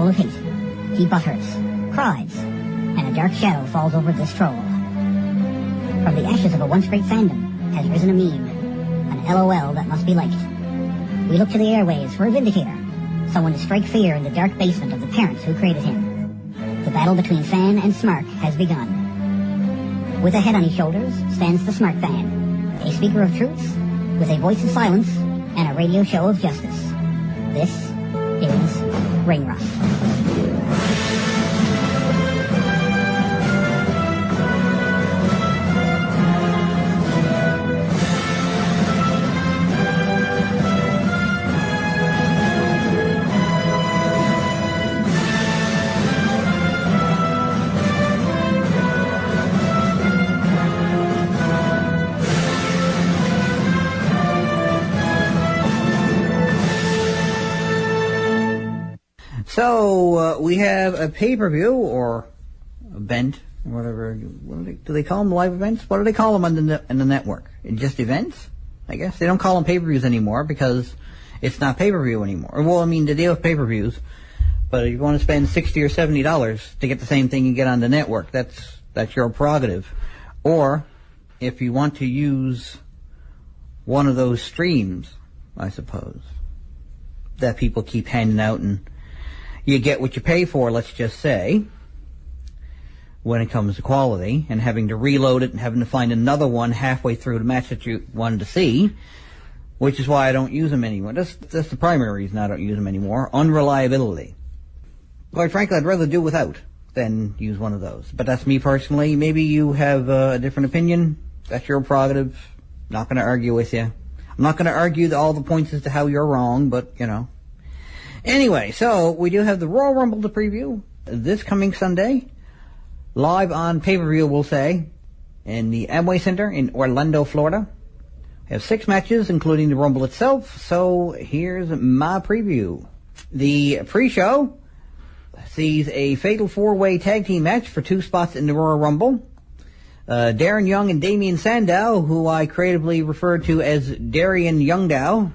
full of hate. He butthurts, cries, and a dark shadow falls over this troll. From the ashes of a once great fandom has risen a meme, an LOL that must be liked. We look to the airwaves for a vindicator, someone to strike fear in the dark basement of the parents who created him. The battle between fan and smart has begun. With a head on his shoulders stands the smart fan, a speaker of truth with a voice of silence and a radio show of justice. This is Ring Rust. So, we have a pay-per-view, or event, whatever. Do they call them live events? What do they call them on the network? Just events, I guess? They don't call them pay-per-views anymore because it's not pay-per-view anymore. Well, I mean, they deal with pay-per-views, but if you want to spend $60 or $70 to get the same thing you get on the network, that's your prerogative. Or, if you want to use one of those streams, I suppose, that people keep handing out and you get what you pay for, let's just say, when it comes to quality, and having to reload it and having to find another one halfway through the match that you wanted to see, which is why I don't use them anymore. That's the primary reason I don't use them anymore. Unreliability. Quite frankly, I'd rather do without than use one of those. But that's me personally. Maybe you have a different opinion. That's your prerogative. Not going to argue with you. I'm not going to argue all the points as to how you're wrong, but, you know. Anyway, so we do have the Royal Rumble to preview this coming Sunday, live on pay-per-view, we'll say, in the Amway Center in Orlando, Florida. We have 6 matches, including the Rumble itself, so here's my preview. The pre-show sees a fatal 4-way tag team match for 2 spots in the Royal Rumble. Darren Young and Damien Sandow, who I creatively referred to as Darian Youngdow,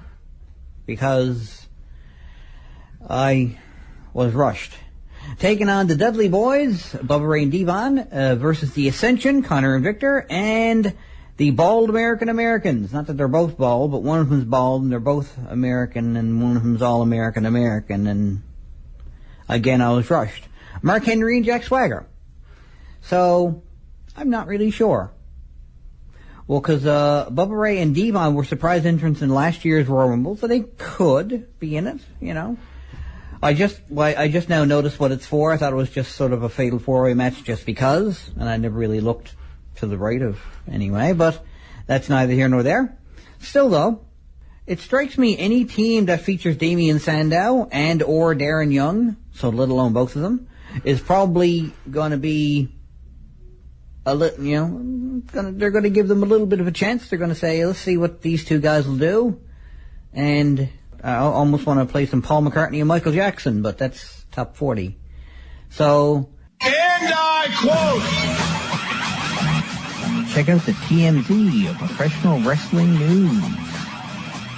because I was rushed. Taking on the Dudley Boys, Bubba Ray and Devon, versus the Ascension, Connor and Victor, and the Bald Americans. Not that they're both bald, but one of them's bald, and they're both American, and one of them's all American, and again, I was rushed. Mark Henry and Jack Swagger. So, I'm not really sure. Well, because Bubba Ray and Devon were surprise entrants in last year's Royal Rumble, so they could be in it, you know. I just now noticed what it's for. I thought it was just sort of a fatal 4-way match just because, and I never really looked to the right of anyway, but that's neither here nor there. Still though, it strikes me any team that features Damien Sandow and or Darren Young, so let alone both of them, is probably going to be they're going to give them a little bit of a chance. They're going to say, let's see what these 2 guys will do, and I almost want to play some Paul McCartney and Michael Jackson, but that's top 40. So, and I quote, check out the TMZ of professional wrestling news.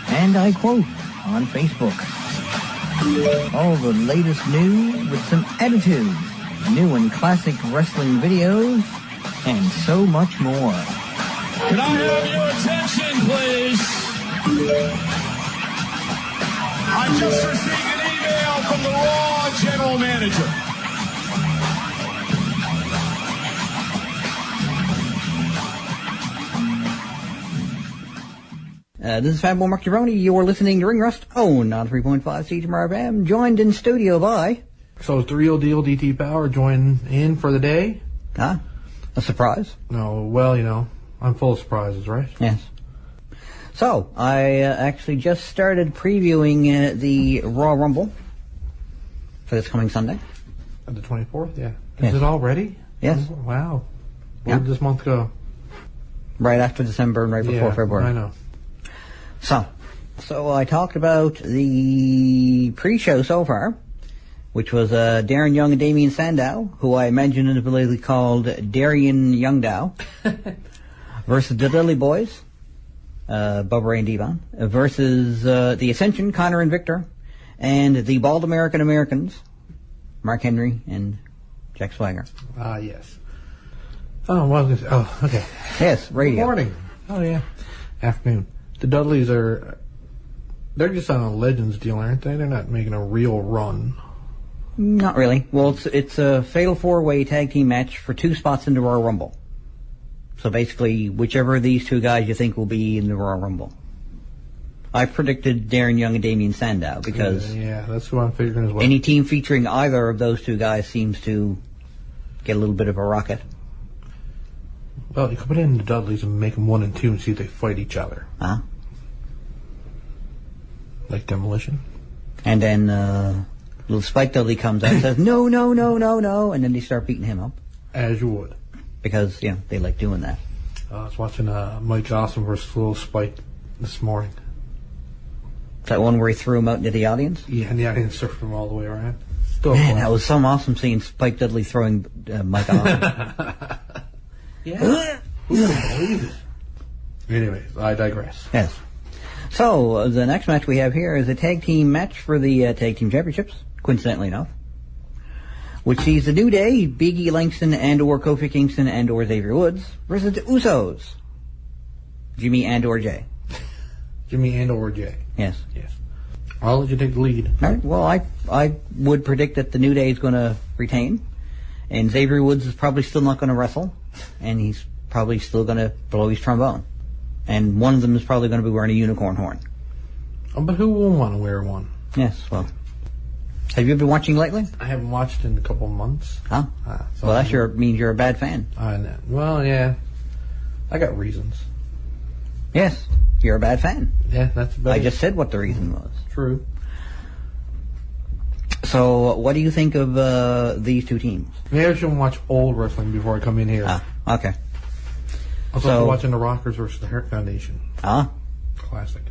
And I quote on Facebook. All the latest news with some attitude, new and classic wrestling videos, and so much more. Can I have your attention, please? I just received an email from the Raw general manager. This is Fat Boy Mark Gironi. You're listening to Ring Rust. Oh, 3.5 CTMR FM. Joined in studio by... So is the real deal DT Power joining in for the day? Huh? A surprise? No, well, you know, I'm full of surprises, right? Yes. So, I actually just started previewing the Royal Rumble for this coming Sunday. The 24th, yeah. Yes. Is it all ready? Yes. Wow. Where did this month go? Right after December and right before February. I know. So I talked about the pre-show so far, which was Darren Young and Damien Sandow, who I imaginatively called Darian Youngdow, versus the Dudley Boys, Bubba Ray and Devon, versus the Ascension, Connor and Victor, and the Bald Americans, Mark Henry and Jack Swagger. Ah, yes. Oh, well, okay. Yes, radio. Good morning. Oh, yeah. Afternoon. The Dudleys they're just on a Legends deal, aren't they? They're not making a real run. Not really. Well, it's a fatal 4-way tag team match for 2 spots in the Royal Rumble. So basically, whichever of these 2 guys you think will be in the Royal Rumble. I predicted Darren Young and Damian Sandow because yeah, that's who I'm figuring as well. any team featuring either of those 2 guys seems to get a little bit of a rocket. Well, you could put in the Dudleys and make them 1 and 2 and see if they fight each other. Huh? Like Demolition. And then little Spike Dudley comes out and says, no, no, no, no, no, and then they start beating him up. As you would. Because, they like doing that. I was watching Mike Awesome versus Little Spike this morning. That one where he threw him out into the audience? Yeah, and the audience surfed him all the way around. Still Man, that was so awesome seeing Spike Dudley throwing Mike Awesome. Yeah. Who can believe it? Anyways, I digress. Yes. So, the next match we have here is a tag team match for the tag team championships, coincidentally enough, which sees the New Day, Big E Langston and/or Kofi Kingston and/or Xavier Woods versus the Usos, Jimmy and/or Jay. Jimmy and/or Jay. Yes. Yes. I'll let you take the lead. All right. Well, I would predict that the New Day is going to retain, and Xavier Woods is probably still not going to wrestle, and he's probably still going to blow his trombone. And one of them is probably going to be wearing a unicorn horn. Oh, but who won't want to wear one? Yes, well. Have you been watching lately? I haven't watched in a couple of months. Huh? So Well, that means you're a bad fan. I know. Well, yeah. I got reasons. Yes, you're a bad fan. Yeah, that's better. I just said what the reason was. True. So, what do you think of these 2 teams? Maybe I should watch old wrestling before I come in here. Okay. I was also watching the Rockers versus the Hart Foundation. Classic.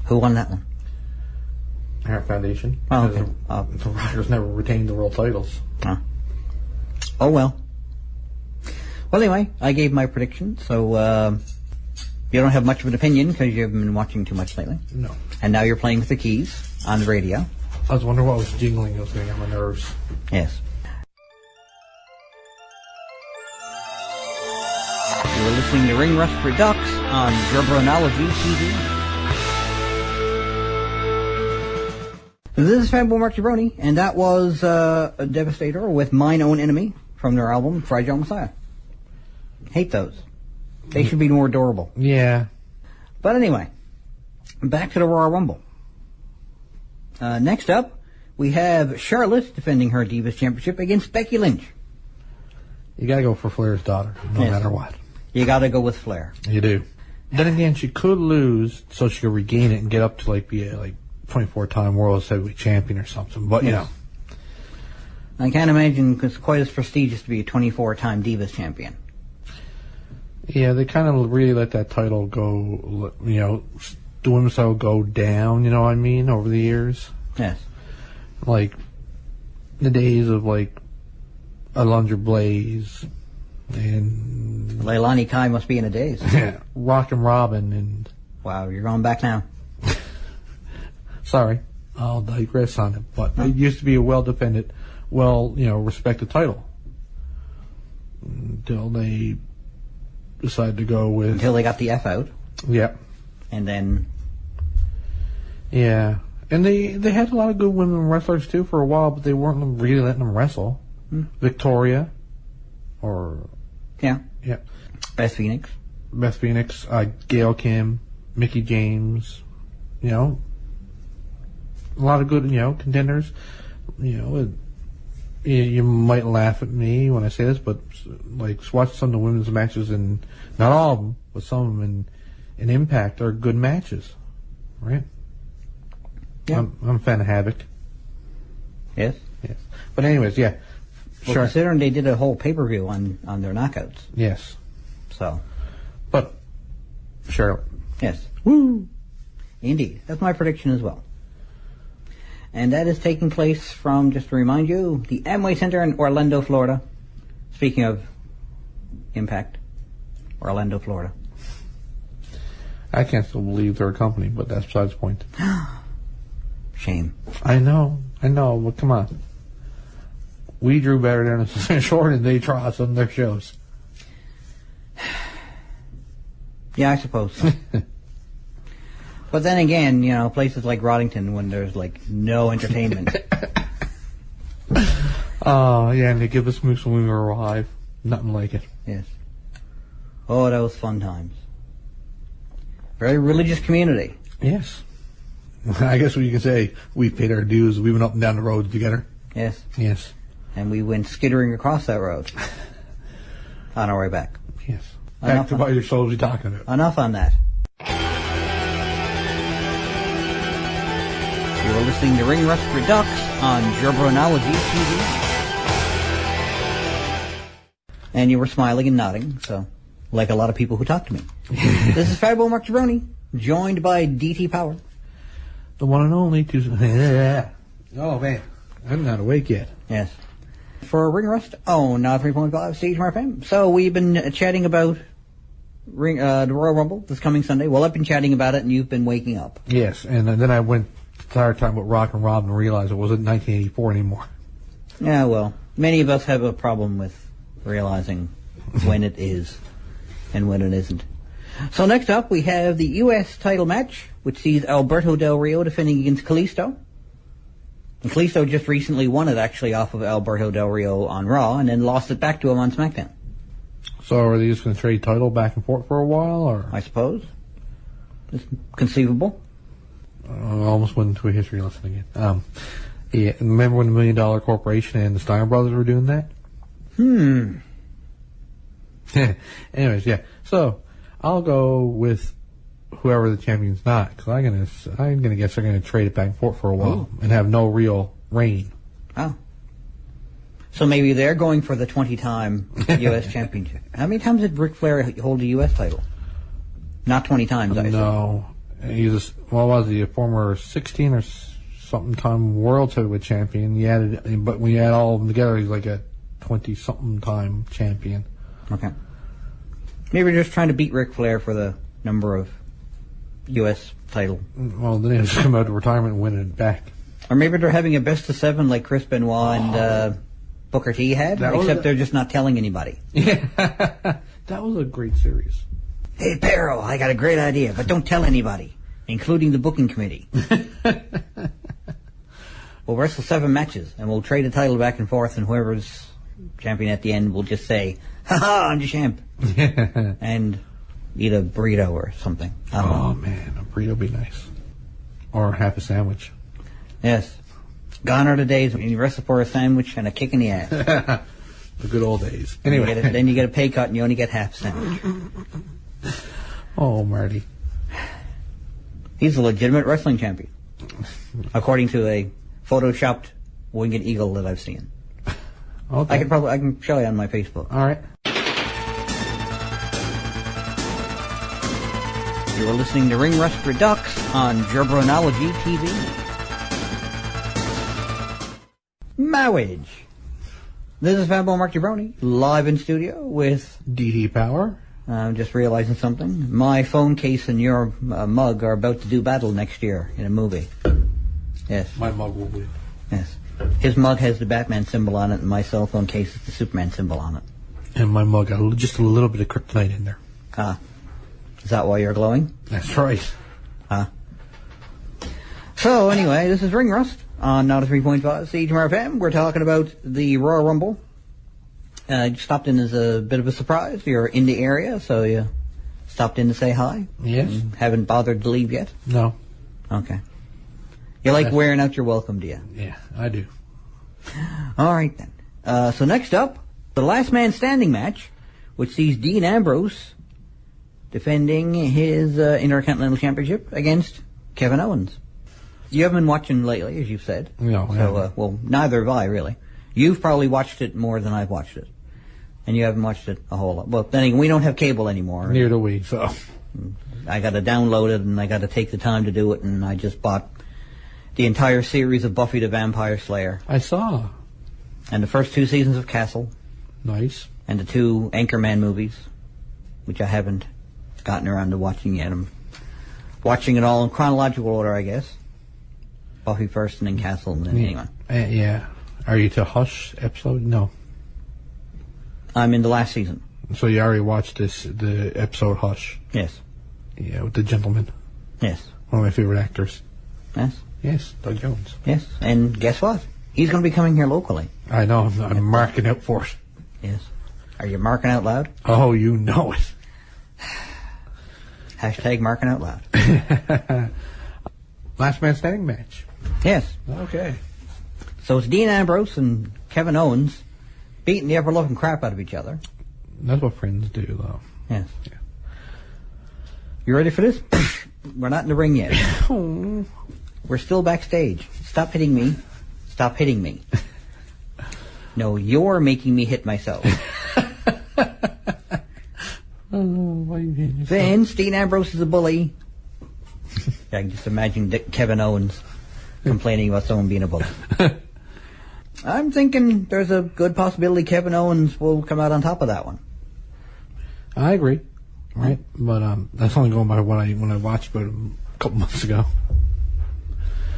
Who won that one? Hart Foundation. Oh, okay. The Rockers never retained the world titles. Oh, well. Well, anyway, I gave my prediction, so you don't have much of an opinion because you haven't been watching too much lately. No. And now you're playing with the keys on the radio. I was wondering what was jingling. It was getting on my nerves. Yes. You're listening to Ring Rust Redux on Gerbranology TV. This is Fanboy Mark Jabroni, and that was a Devastator with Mine Own Enemy from their album Fragile Messiah. Hate those. They should be more adorable. Yeah. But anyway, back to the Royal Rumble. Next up, we have Charlotte defending her Divas Championship against Becky Lynch. You gotta go for Flair's daughter, no matter what. You gotta go with Flair. You do. Then again, she could lose so she could regain it and get up to be a 24-time World Heavyweight Champion or something. But, you know. I can't imagine it's quite as prestigious to be a 24-time Divas Champion. Yeah, they kind of really let that title go, the women's title go down, you know what I mean, over the years. Yes. Like, the days of, Alundra Blaze and... Leilani Kai must be in a daze. Yeah, Rockin' Robin and... Wow, you're going back now. Sorry, I'll digress on it, but it used to be a well-defended, respected title. Until they decided to go with... Until they got the F out. Yeah. And then... Yeah. And they had a lot of good women wrestlers, too, for a while, but they weren't really letting them wrestle. Victoria. Or... Yeah. Yeah. Beth Phoenix. Gail Kim, Mickie James, a lot of good, contenders. You might laugh at me when I say this, but watch some of the women's matches, and not all of them, but some of them in Impact are good matches, right? Yeah. I'm a fan of Havoc. Yes. Yes. But anyways, yeah. Well, sure. considering they did a whole pay-per-view on their knockouts. Yes. So. But, Charlotte. Yes. Woo! Indeed. That's my prediction as well. And that is taking place from, just to remind you, the Amway Center in Orlando, Florida. Speaking of Impact, Orlando, Florida. I can't still believe they're a company, but that's besides the point. Shame. I know, but come on. we drew better than short and they trot on their shows. Yeah, I suppose so. But then again, you know, places like Roddington, when there's like no entertainment. Yeah, and they give us moose when we were alive. Nothing like it. Yes. Oh, that was fun times. Very religious community. Yes. I guess what you can say, we paid our dues. We went up and down the road together. Yes. Yes. And we went skittering across that road on our way back. Yes. Back to what you're supposed to be talking about. Enough on that. You are listening to Ring Rust Redux on Gerbranology TV. And you were smiling and nodding, so like a lot of people who talk to me. This is Fabo Mark Jabroni, joined by DT Power. The one and only Oh, man. I'm not awake yet. Yes. For Ring Rust, now 3.5 Stage FM. So we've been chatting about the Royal Rumble this coming Sunday. Well, I've been chatting about it, and you've been waking up. Yes, and then I went started talking about Rock and Rob and realized it wasn't 1984 anymore. Yeah, well, many of us have a problem with realizing when it is and when it isn't. So next up, we have the U.S. title match, which sees Alberto Del Rio defending against Kalisto. And Kalisto just recently won it, actually, off of Alberto Del Rio on Raw, and then lost it back to him on SmackDown. So are they just going to trade title back and forth for a while, or? I suppose. It's conceivable. I almost went into a history lesson again. Yeah, remember when the $1 Million Corporation and the Steiner Brothers were doing that? Anyways, yeah. So I'll go with whoever the champion's not, because I'm gonna guess they're gonna trade it back and forth for a while and have no real reign. Oh. So maybe they're going for the 20-time U.S. championship. How many times did Ric Flair hold the U.S. title? Not 20 times, I No. He's a former 16 or something time world heavyweight champion. But when you add all of them together, he's like a 20-something time champion. Okay. Maybe they're just trying to beat Ric Flair for the number of U.S. title. Well, then he'll just come out of retirement and win it back. Or maybe they're having a best of 7 like Chris Benoit and Booker T had, except they're just not telling anybody. Yeah. That was a great series. Hey, Perro, I got a great idea, but don't tell anybody, including the booking committee. We'll wrestle 7 matches, and we'll trade the title back and forth, and whoever's champion at the end will just say, "Ha-ha, I'm the champ," and eat a burrito or something. I don't know. Oh, man, a burrito would be nice. Or half a sandwich. Yes. Gone are the days when you wrestle for a sandwich and a kick in the ass. The good old days. Anyway. Then you get a pay cut and you only get half a sandwich. Oh, Marty. He's a legitimate wrestling champion, according to a photoshopped winged eagle that I've seen. Okay. I can show you on my Facebook. All right. You are listening to Ring Rust Redux on Gerbranology TV. Marriage. This is Fabo Mark Jabroni, live in studio with DT Power. I'm just realizing something. My phone case and your mug are about to do battle next year in a movie. Yes. My mug will be. Yes. His mug has the Batman symbol on it, and my cell phone case has the Superman symbol on it. And my mug got just a little bit of kryptonite in there. Ah. Is that why you're glowing? That's right. So, anyway, this is Ring Rust on Now to 3.5 CHMR-FM. We're talking about the Royal Rumble. You stopped in as a bit of a surprise. You're in the area, so you stopped in to say hi. Yes. Haven't bothered to leave yet? No. Okay. You like wearing out your welcome, do you? Yeah, I do. All right, then. So next up, the Last Man Standing match, which sees Dean Ambrose defending his Intercontinental Championship against Kevin Owens. You haven't been watching lately, as you've said. No. So, well, neither have I, really. You've probably watched it more than I've watched it. And you haven't watched it a whole lot. Well, then again, we don't have cable anymore. Neither do we, so. I got to download it, and I got to take the time to do it, and I just bought the entire series of Buffy the Vampire Slayer. I saw. And the first 2 seasons of Castle. Nice. And the 2 Anchorman movies, which I haven't gotten around to watching yet. I'm watching it all in chronological order, I guess. Buffy first and then Castle and then anyway. Yeah. Are you to Hush episode? No. I'm in the last season. So you already watched the episode Hush? Yes. Yeah, with the gentleman. Yes. One of my favorite actors. Yes. Yes, Doug Jones. Yes. And guess what? He's going to be coming here locally. I know. I'm marking out for it. Yes. Are you marking out loud? Oh, you know it. Hashtag marking out loud. Last man standing match. Yes. Okay. So it's Dean Ambrose and Kevin Owens beating the ever-loving crap out of each other. That's what friends do, though. Yes. Yeah. You ready for this? We're not in the ring yet. Oh. We're still backstage. Stop hitting me. Stop hitting me. No, you're making me hit myself. Oh, why are you hitting yourself? Vince, Dean Ambrose is a bully. I can just imagine Kevin Owens complaining about someone being a bully. I'm thinking there's a good possibility Kevin Owens will come out on top of that one. I agree. Right? But that's only going by when I watched about him a couple months ago.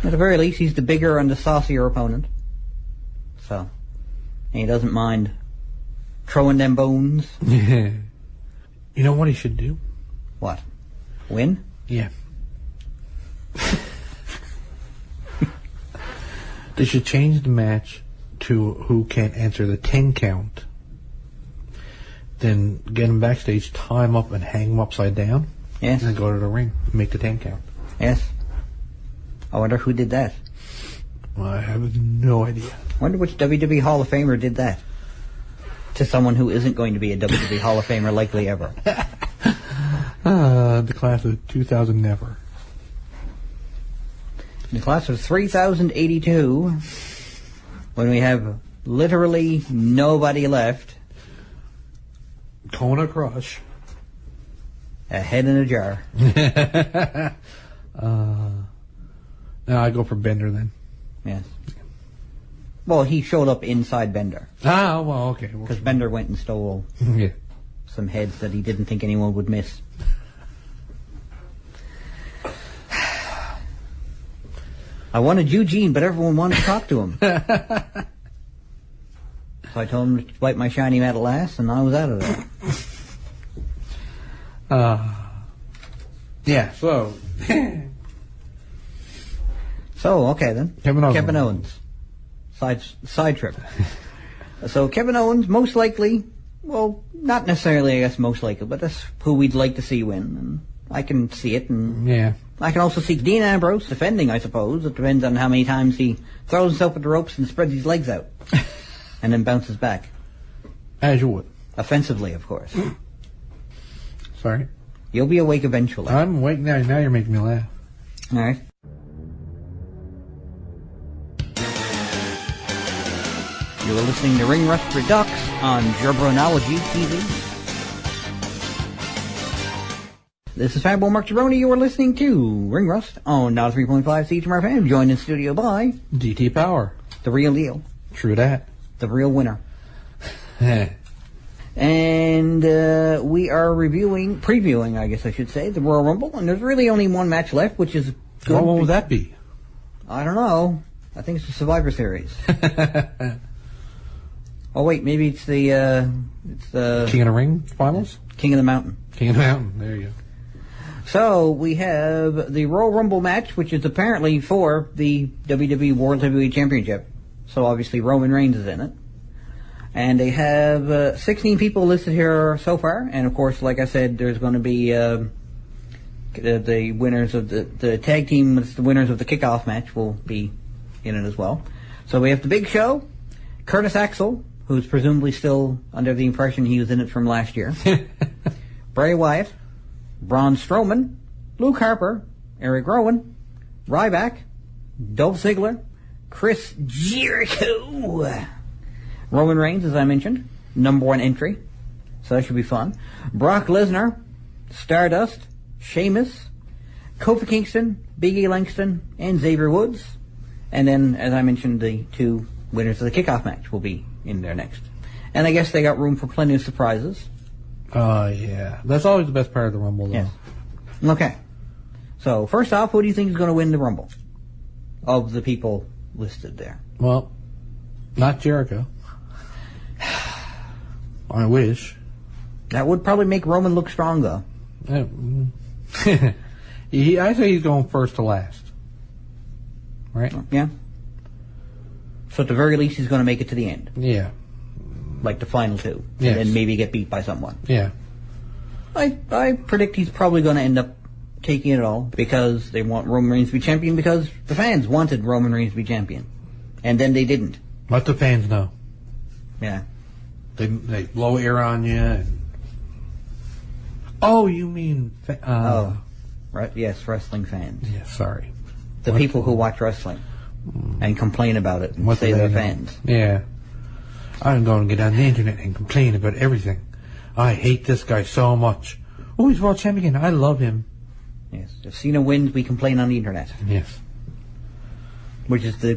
At the very least, he's the bigger and the saucier opponent. So, and he doesn't mind throwing them bones. Yeah. You know what he should do? What? Win? Yeah. They should change the match to who can't answer the 10 count. Then get him backstage, tie him up, and hang him upside down. Yes. And then go to the ring and make the 10 count. Yes. I wonder who did that. Well, I have no idea. I wonder which WWE Hall of Famer did that. To someone who isn't going to be a WWE Hall of Famer likely ever. The class of 2000 never. The class of 3082, when we have literally nobody left. Kona Crush. A head in a jar. No, I go for Bender then. Yes. Well, he showed up inside Bender. Ah, well, okay. Because Bender went and stole Yeah. some heads that he didn't think anyone would miss. I wanted Eugene, but everyone wanted to talk to him. So I told him to wipe my shiny metal ass, and I was out of there. Yeah, so. So, okay then. Kevin Owens. Side trip. So Kevin Owens, most likely, well, not necessarily, I guess, most likely, but that's who we'd like to see win. And I can see it, and Yeah. I can also see Dean Ambrose defending, I suppose. It depends on how many times he throws himself at the ropes and spreads his legs out. And then bounces back. As you would. Offensively, of course. Sorry. You'll be awake eventually. I'm awake now. Now you're making me laugh. All right. You're listening to Ring Rust Redux on Gerbranology TV. This is Fatboy Mark Jabroni. You are listening to Ring Rust on now 3.5 CHMR FM. Joined in studio by DT Power. the real deal, True that. the real winner. And we are previewing, I guess I should say, the Royal Rumble. And there's really only one match left, which is good. What would that be? I don't know. I think it's the Survivor Series. Oh wait, maybe it's the King of the Ring finals? King of the Mountain. King of the Mountain. There you go. So we have the Royal Rumble match, which is apparently for the WWE World Heavyweight Championship. So obviously Roman Reigns is in it. And they have 16 people listed here so far. And of course, like I said, there's going to be the winners of the tag team, the winners of the kickoff match will be in it as well. So we have the Big Show, Curtis Axel, who's presumably still under the impression he was in it from last year, Bray Wyatt, Braun Strowman, Luke Harper, Eric Rowan, Ryback, Dolph Ziggler, Chris Jericho, Roman Reigns, as I mentioned, number one entry, so that should be fun. Brock Lesnar, Stardust, Sheamus, Kofi Kingston, Big E Langston, and Xavier Woods. And then, as I mentioned, the two winners of the kickoff match will be in there next. And I guess they got room for plenty of surprises. Yeah. That's always the best part of the Rumble, though. Yes. Okay. So, first off, who do you think is going to win the Rumble? Of the people listed there. Well, Not Jericho. I wish. That would probably make Roman look stronger. I say he's going first to last. Right? Yeah. So at the very least, he's going to make it to the end. Yeah. Like the final two. Yes. And then maybe get beat by someone. Yeah. I predict he's probably going to end up taking it all because they want Roman Reigns to be champion because the fans wanted Roman Reigns to be champion. And then they didn't. Let the fans know. Yeah. They blow air on you. And... Oh, you mean... Right. Yes, wrestling fans. Yeah, sorry. The people who watch wrestling and complain about it and say they're fans. Yeah. I'm going to get on the internet and complain about everything. I hate this guy so much. Oh, he's world champion. I love him. Yes. If Cena wins, we complain on the internet. Yes. Which is the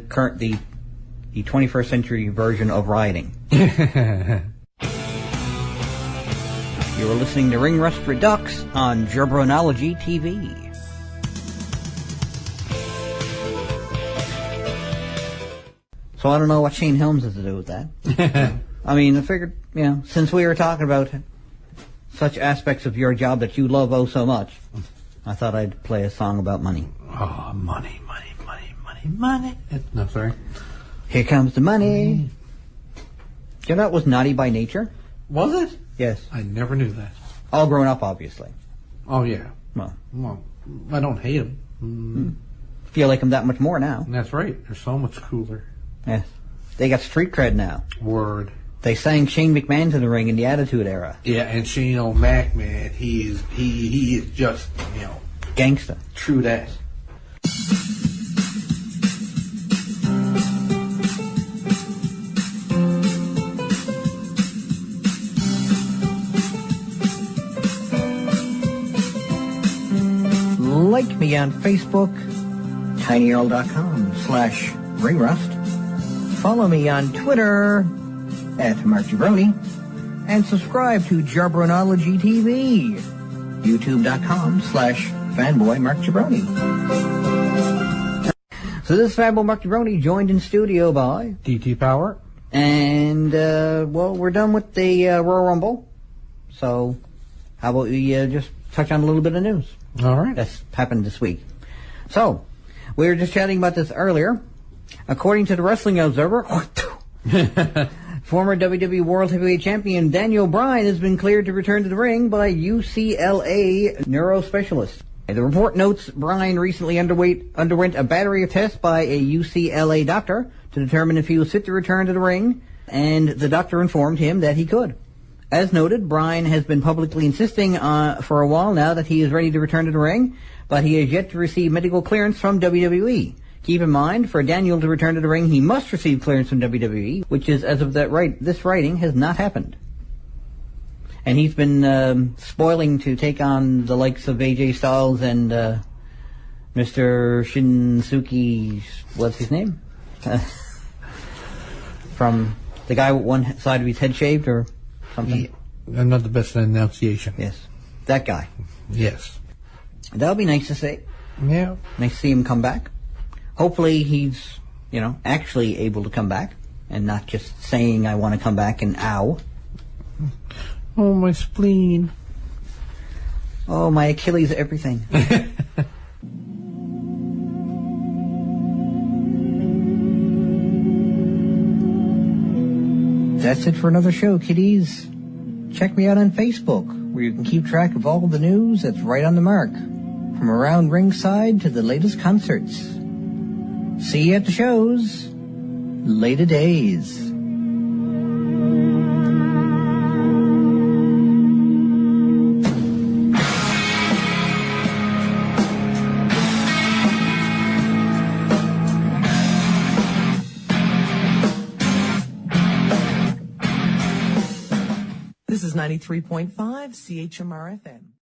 21st century version of rioting. You are listening to Ring Rust Redux on Jabronology TV. So I don't know what Shane Helms has to do with that. I mean, I figured, since we were talking about such aspects of your job that you love oh so much, I thought I'd play a song about money. Oh, money. No, sorry. Here comes the money. You know that was Naughty by Nature? Was it? Yes. I never knew that. All grown up, obviously. Oh, yeah. Well, I don't hate him. Feel like him that much more now. That's right. They're so much cooler. Yes. They got street cred now. Word. They sang Shane McMahon to the ring in the Attitude Era. Yeah, and Shane O'Mac, man, he is just, Gangsta. True that. Like me on Facebook, tinyurl.com/ringrust. Follow me on Twitter @MarkJabroni. And subscribe to Jabronology TV, youtube.com/fanboymarkjabroni. So this is Fanboy Mark Jabroni, joined in studio by DT Power. And, we're done with the Royal Rumble. So how about we just touch on a little bit of news? All right. That's happened this week. So, we were just chatting about this earlier. According to the Wrestling Observer, former WWE World Heavyweight Champion Daniel Bryan has been cleared to return to the ring by UCLA neurospecialist. The report notes Bryan recently underwent a battery of tests by a UCLA doctor to determine if he was fit to return to the ring, and the doctor informed him that he could. As noted, Bryan has been publicly insisting for a while now that he is ready to return to the ring, but he has yet to receive medical clearance from WWE. Keep in mind, for Daniel to return to the ring, he must receive clearance from WWE, which is, as of this writing, has not happened. And he's been spoiling to take on the likes of AJ Styles and Mr. Shinsuke, what's his name? From the guy with one side of his head shaved, or something? Yeah, I'm not the best at enunciation. Yes. That guy. Yes. That would be nice to see. Yeah. Nice to see him come back. Hopefully he's, actually able to come back and not just saying, I want to come back and ow. Oh, my spleen. Oh, my Achilles, everything. That's it for another show, kiddies. Check me out on Facebook, where you can keep track of all the news that's right on the mark, from around ringside to the latest concerts. See you at the shows. Later days. This is 93.5 CHMR FM.